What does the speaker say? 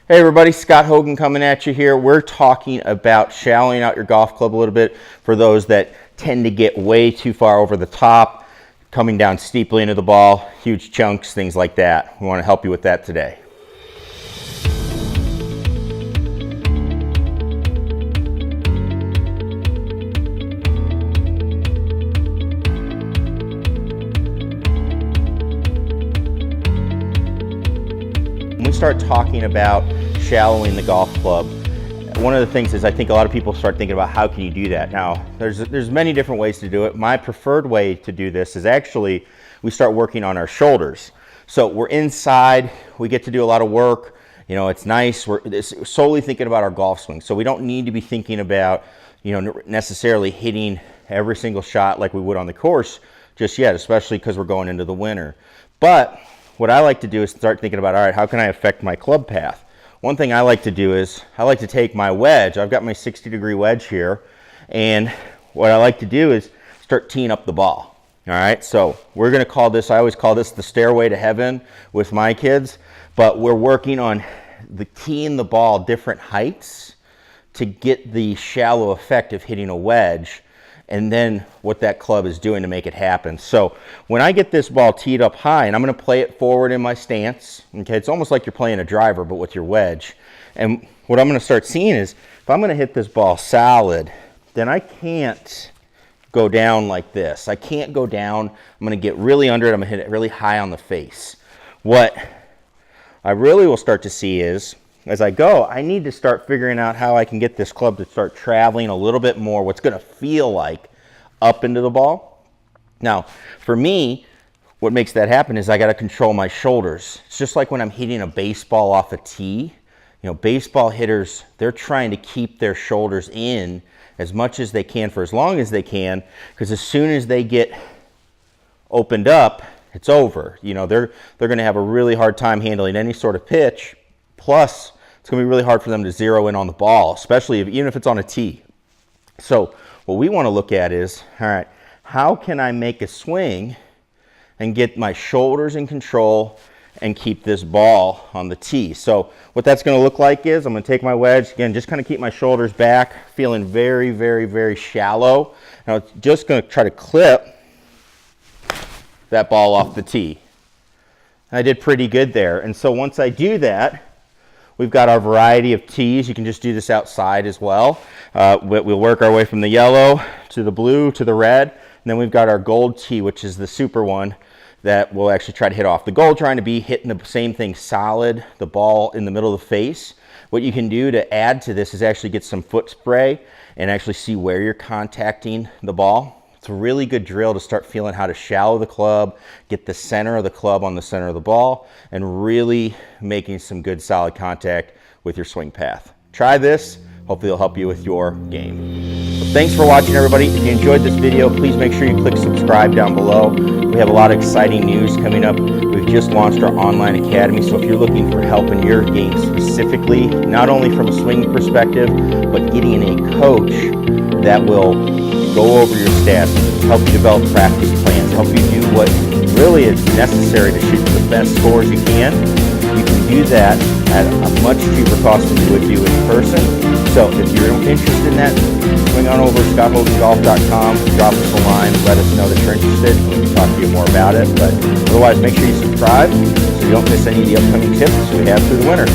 Hey everybody, Scott Hogan coming at you here. We're talking about shallowing out your golf club a little bit for those that tend to get way too far over the top, coming down steeply into the ball, huge chunks, things like that. We want to help you with that today. When we start talking about shallowing the golf club, one of the things is I think a lot of people start thinking about how can you do that. Now, there's many different ways to do it. My preferred way to do this is actually we start working on our shoulders. So we're inside, we get to do a lot of work. You know, it's nice. We're solely thinking about our golf swing. So we don't need to be thinking about, you know, necessarily hitting every single shot like we would on the course just yet, especially because we're going into the winter. But what I like to do is start thinking about, all right, how can I affect my club path? One thing I like to do is I like to take my wedge. I've got my 60-degree wedge here, and what I like to do is start teeing up the ball. All right, so we're going to call this, I always call this the stairway to heaven with my kids, but we're working on the teeing the ball different heights to get the shallow effect of hitting a wedge, and then what that club is doing to make it happen. So when I get this ball teed up high, and I'm going to play it forward in my stance, okay, it's almost like you're playing a driver but with your wedge. And what I'm going to start seeing is if I'm going to hit this ball solid, then I can't go down like this. I can't go down. I'm going to get really under it. I'm going to hit it really high on the face. What I really will start to see is as I go, I need to start figuring out how I can get this club to start traveling a little bit more, what's going to feel like up into the ball. Now, for me, what makes that happen is I got to control my shoulders. It's just like when I'm hitting a baseball off a tee. You know, baseball hitters, they're trying to keep their shoulders in as much as they can for as long as they can, because as soon as they get opened up, it's over. You know, they're going to have a really hard time handling any sort of pitch. Plus, it's going to be really hard for them to zero in on the ball, especially even if it's on a tee. So what we want to look at is, all right, how can I make a swing and get my shoulders in control and keep this ball on the tee? So what that's going to look like is I'm going to take my wedge, again, just kind of keep my shoulders back, feeling very, very, very shallow. Now it's just going to try to clip that ball off the tee. I did pretty good there. And so once I do that, we've got our variety of tees. You can just do this outside as well. We'll work our way from the yellow to the blue to the red. And then we've got our gold tee, which is the super one that we'll actually try to hit off. The goal trying to be hitting the same thing solid, the ball in the middle of the face. What you can do to add to this is actually get some foot spray and actually see where you're contacting the ball. It's a really good drill to start feeling how to shallow the club, get the center of the club on the center of the ball, and really making some good solid contact with your swing path. Try this. Hopefully it'll help you with your game. So thanks for watching, everybody. If you enjoyed this video, please make sure you click subscribe down below. We have a lot of exciting news coming up. We've just launched our online academy, so if you're looking for help in your game specifically, not only from a swing perspective, but getting a coach that will go over your stats, help you develop practice plans, help you do what really is necessary to shoot the best scores you can do that at a much cheaper cost than you would do in person. So if you're interested in that, swing on over to ScottHoganGolf.com, drop us a line, let us know that you're interested, and we can talk to you more about it. But otherwise, make sure you subscribe so you don't miss any of the upcoming tips we have through the winter.